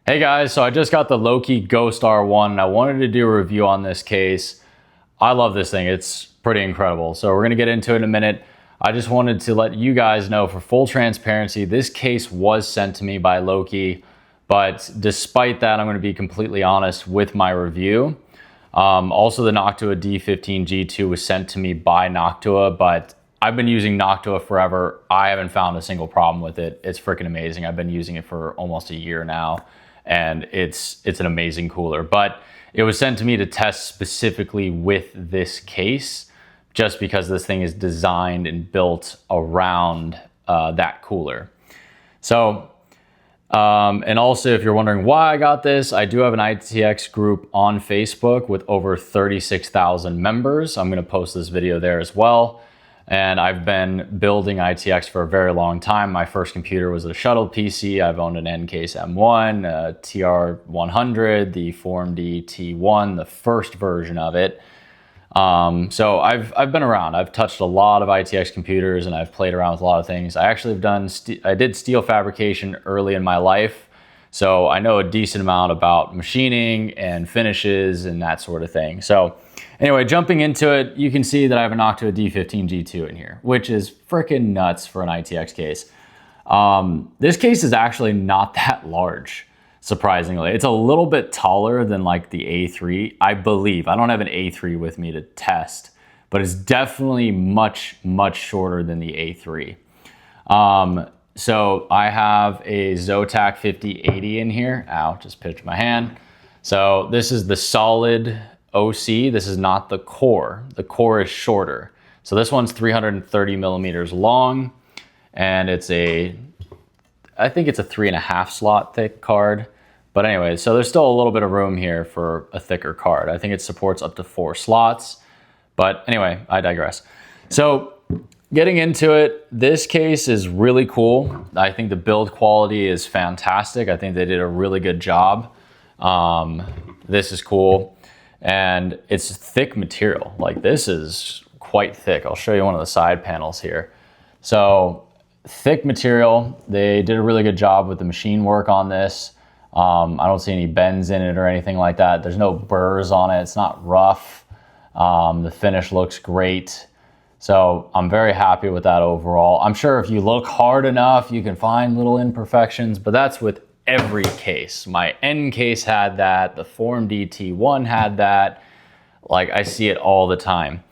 Hey guys, so I just got the Louqe Ghost R1 and I wanted to do a review on this case. I love this thing, it's pretty incredible. So we're gonna get into it in a minute. I just wanted to let you guys know, for full transparency, this case was sent to me by Louqe, but despite that, I'm gonna be completely honest with my review. Also, the Noctua D15 G2 was sent to me by Noctua, but I've been using Noctua forever. I haven't found a single problem with it. It's freaking amazing. I've been using it for almost a year now, and it's an amazing cooler. But it was sent to me to test specifically with this case, just because this thing is designed and built around that cooler. So, and also, if you're wondering why I got this, I do have an ITX group on Facebook with over 36,000 members. I'm gonna post this video there as well. And I've been building ITX for a very long time. My first computer was a shuttle PC. I've owned an N-Case M1, a TR100, the FormD T1, the first version of it. So I've been around. I've touched a lot of ITX computers and I've played around with a lot of things. I actually I did steel fabrication early in my life. So I know a decent amount about machining and finishes and that sort of thing. So anyway, jumping into it, you can see that I have a Noctua D15 G2 in here, which is freaking nuts for an ITX case. This case is actually not that large, surprisingly. It's a little bit taller than like the A3, I believe. I don't have an A3 with me to test, but it's definitely much, much shorter than the A3. So I have a Zotac 5080 in here. Ow, just pitched my hand. So this is the solid OC. This is not the core. The core is shorter. So this one's 330 millimeters long, and it's I think it's a 3.5 slot thick card. But anyway, so there's still a little bit of room here for a thicker card. I think it supports up to 4 slots. But anyway, I digress. So getting into it, this case is really cool. I think the build quality is fantastic. I think they did a really good job. This is cool. And it's thick material. Like, this is quite thick. I'll show you one of the side panels here. So thick material. They did a really good job with the machine work on this. I don't see any bends in it or anything like that. There's no burrs on it. It's not rough. The finish looks great. So I'm very happy with that overall. I'm sure if you look hard enough, you can find little imperfections, but that's with every case. My N case had that. The FormD T1 had that. Like, I see it all the time.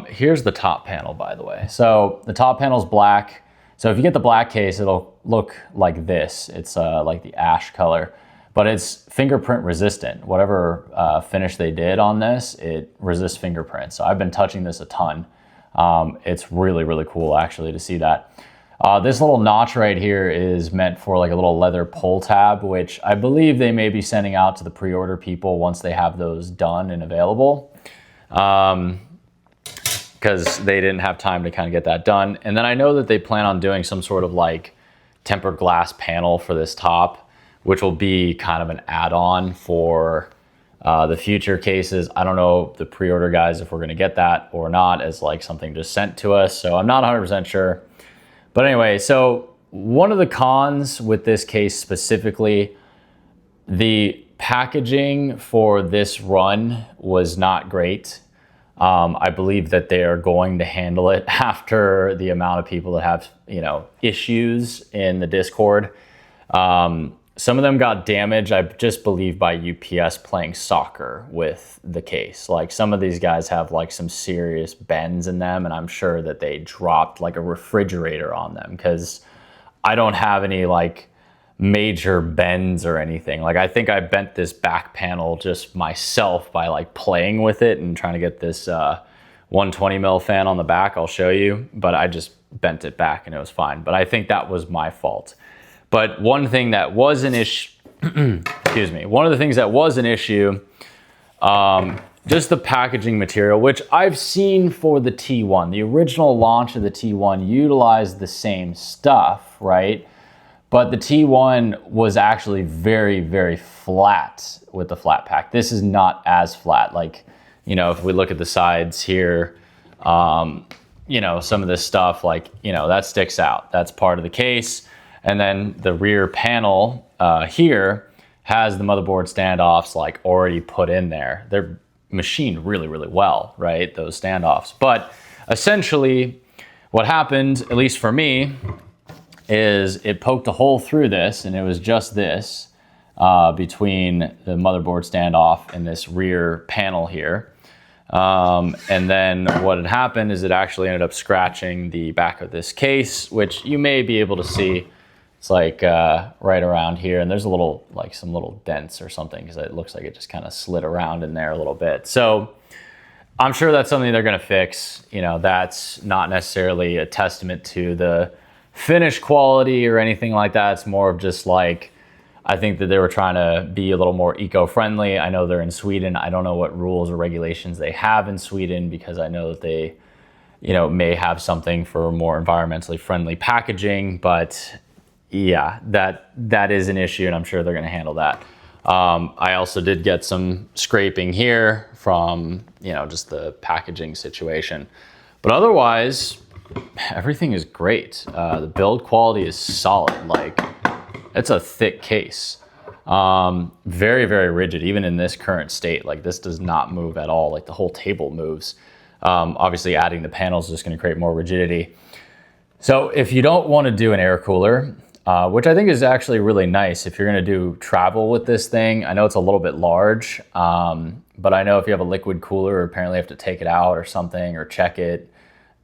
Here's the top panel, by the way. So the top panel is black. So if you get the black case, it'll look like this. It's like the ash color, but it's fingerprint resistant. Whatever finish they did on this, it resists fingerprints. So I've been touching this a ton. It's really, really cool actually to see that. This little notch right here is meant for like a little leather pull tab, which I believe they may be sending out to the pre-order people once they have those done and available. Because they didn't have time to kind of get that done. And then I know that they plan on doing some sort of like tempered glass panel for this top, which will be kind of an add-on for the future cases. I don't know, the pre-order guys, if we're gonna get that or not, as like something just sent to us. So I'm not 100% sure. But anyway, so one of the cons with this case specifically, the packaging for this run was not great. I believe that they are going to handle it after the amount of people that have, issues in the Discord. Some of them got damaged, I just believe, by UPS playing soccer with the case. Like, some of these guys have like some serious bends in them, and I'm sure that they dropped like a refrigerator on them, because I don't have any like major bends or anything. Like, I think I bent this back panel just myself by like playing with it and trying to get this 120 mil fan on the back. I'll show you, but I just bent it back and it was fine. But I think that was my fault. But one thing that was an issue, excuse me, one of the things that was an issue, just the packaging material, which I've seen for the T1. The original launch of the T1 utilized the same stuff, right? But the T1 was actually very, very flat with the flat pack. This is not as flat. Like, if we look at the sides here, some of this stuff, like, that sticks out. That's part of the case. And then the rear panel here has the motherboard standoffs like already put in there. They're machined really, really well, right? Those standoffs. But essentially what happened, at least for me, is it poked a hole through this, and it was just this between the motherboard standoff and this rear panel here. And then what had happened is it actually ended up scratching the back of this case, which you may be able to see. It's like right around here, and there's a little, like some little dents or something, because it looks like it just kind of slid around in there a little bit. So I'm sure that's something they're gonna fix. You know, that's not necessarily a testament to the finish quality or anything like that. It's more of just like, I think that they were trying to be a little more eco-friendly. I know they're in Sweden. I don't know what rules or regulations they have in Sweden, because I know that they, you know, may have something for more environmentally friendly packaging, but yeah, that is an issue, and I'm sure they're gonna handle that. I also did get some scraping here from, you know, just the packaging situation. But otherwise, everything is great. The build quality is solid. Like, it's a thick case. Very, very rigid, even in this current state. Like, this does not move at all. Like, the whole table moves. Obviously, adding the panels is just gonna create more rigidity. So if you don't wanna do an air cooler, which I think is actually really nice if you're gonna do travel with this thing. I know it's a little bit large, but I know if you have a liquid cooler, apparently you have to take it out or something, or check it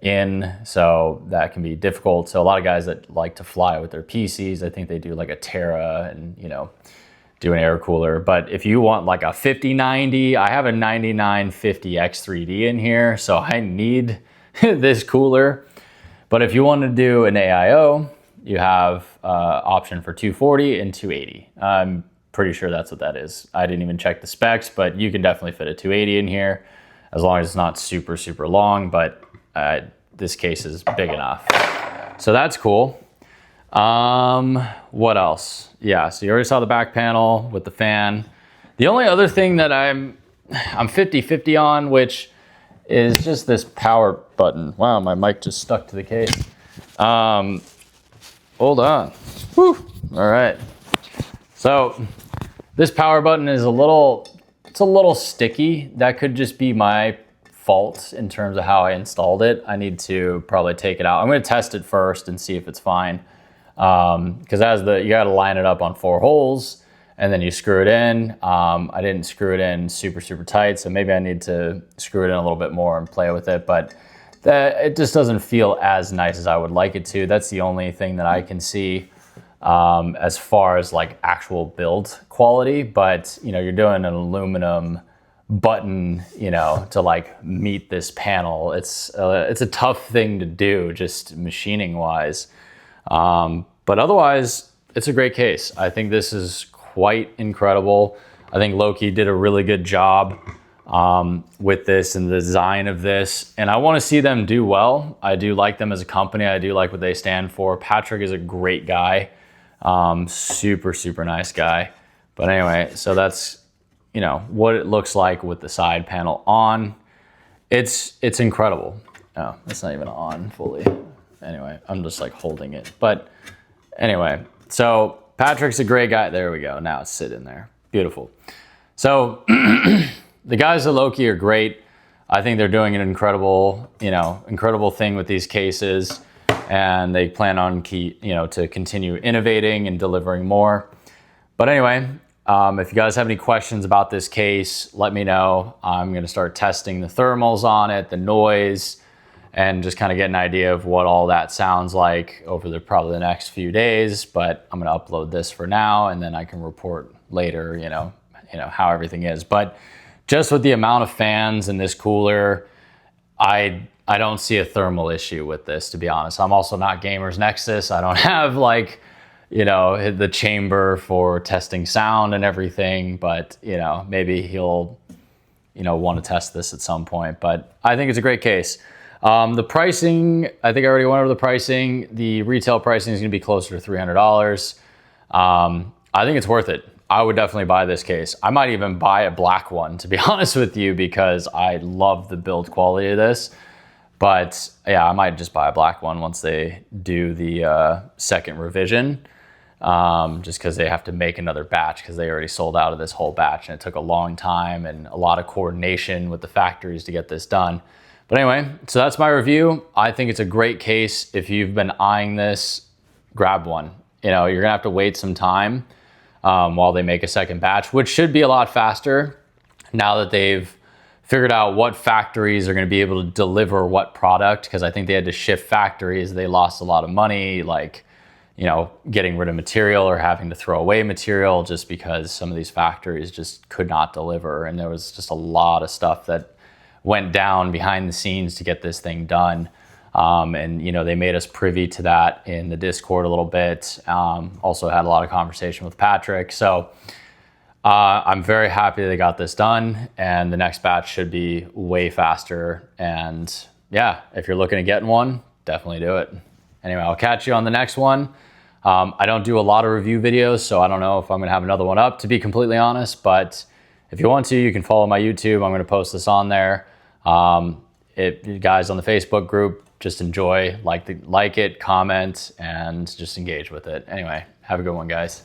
in, so that can be difficult. So a lot of guys that like to fly with their PCs, I think they do like a Terra and, you know, do an air cooler. But if you want like a 5090, I have a 9950 X3D in here, so I need this cooler. But if you want to do an AIO, you have option for 240 and 280. I'm pretty sure that's what that is. I didn't even check the specs, but you can definitely fit a 280 in here, as long as it's not super, super long, but this case is big enough. So that's cool. What else? Yeah, so you already saw the back panel with the fan. The only other thing that I'm 50-50 on, which is just this power button. Wow, my mic just stuck to the case. Hold on. Whew. All right. So this power button is it's a little sticky. That could just be my fault in terms of how I installed it. I need to probably take it out. I'm going to test it first and see if it's fine. Because you got to line it up on 4 holes and then you screw it in. I didn't screw it in super, super tight, so maybe I need to screw it in a little bit more and play with it. But it just doesn't feel as nice as I would like it to. That's the only thing that I can see as far as like actual build quality. But you know, you're doing an aluminum button, you know, to like meet this panel. It's a tough thing to do, just machining wise. But otherwise, it's a great case. I think this is quite incredible. I think Louqe did a really good job with this and the design of this, and I want to see them do well. I do like them as a company. I do like what they stand for. Patrick is a great guy, super, super nice guy. But anyway, so that's, you know, what it looks like with the side panel on. It's incredible. Oh, it's not even on fully. Anyway, I'm just like holding it. But anyway, so Patrick's a great guy. There we go. Now it's sitting there. Beautiful. So the guys at Louqe are great. I think they're doing an incredible thing with these cases, and they plan on to continue innovating and delivering more. But anyway, if you guys have any questions about this case, let me know. I'm going to start testing the thermals on it, the noise, and just kind of get an idea of what all that sounds like over probably the next few days. But I'm going to upload this for now, and then I can report later, you know how everything is. But just with the amount of fans in this cooler, I don't see a thermal issue with this, to be honest. I'm also not Gamer's Nexus. I don't have like, the chamber for testing sound and everything, but maybe he'll, want to test this at some point. But I think it's a great case. The pricing, I think I already went over the pricing. The retail pricing is going to be closer to $300. I think it's worth it. I would definitely buy this case. I might even buy a black one, to be honest with you, because I love the build quality of this. But yeah, I might just buy a black one once they do the second revision. just because they have to make another batch because they already sold out of this whole batch, and it took a long time and a lot of coordination with the factories to get this done. But anyway, so that's my review. I think it's a great case. If you've been eyeing this, grab one. You know, you're gonna have to wait some time while they make a second batch, which should be a lot faster now that they've figured out what factories are gonna be able to deliver what product, because I think they had to shift factories. They lost a lot of money, like, you know, getting rid of material or having to throw away material just because some of these factories just could not deliver. And there was just a lot of stuff that went down behind the scenes to get this thing done. And, you know, they made us privy to that in the Discord a little bit. Also had a lot of conversation with Patrick. So I'm very happy they got this done, and the next batch should be way faster. And yeah, if you're looking at getting one, definitely do it. Anyway, I'll catch you on the next one. I don't do a lot of review videos, so I don't know if I'm gonna have another one up, to be completely honest, but if you want to, you can follow my YouTube. I'm gonna post this on there. You guys on the Facebook group, just enjoy, like it, comment, and just engage with it. Anyway, have a good one, guys.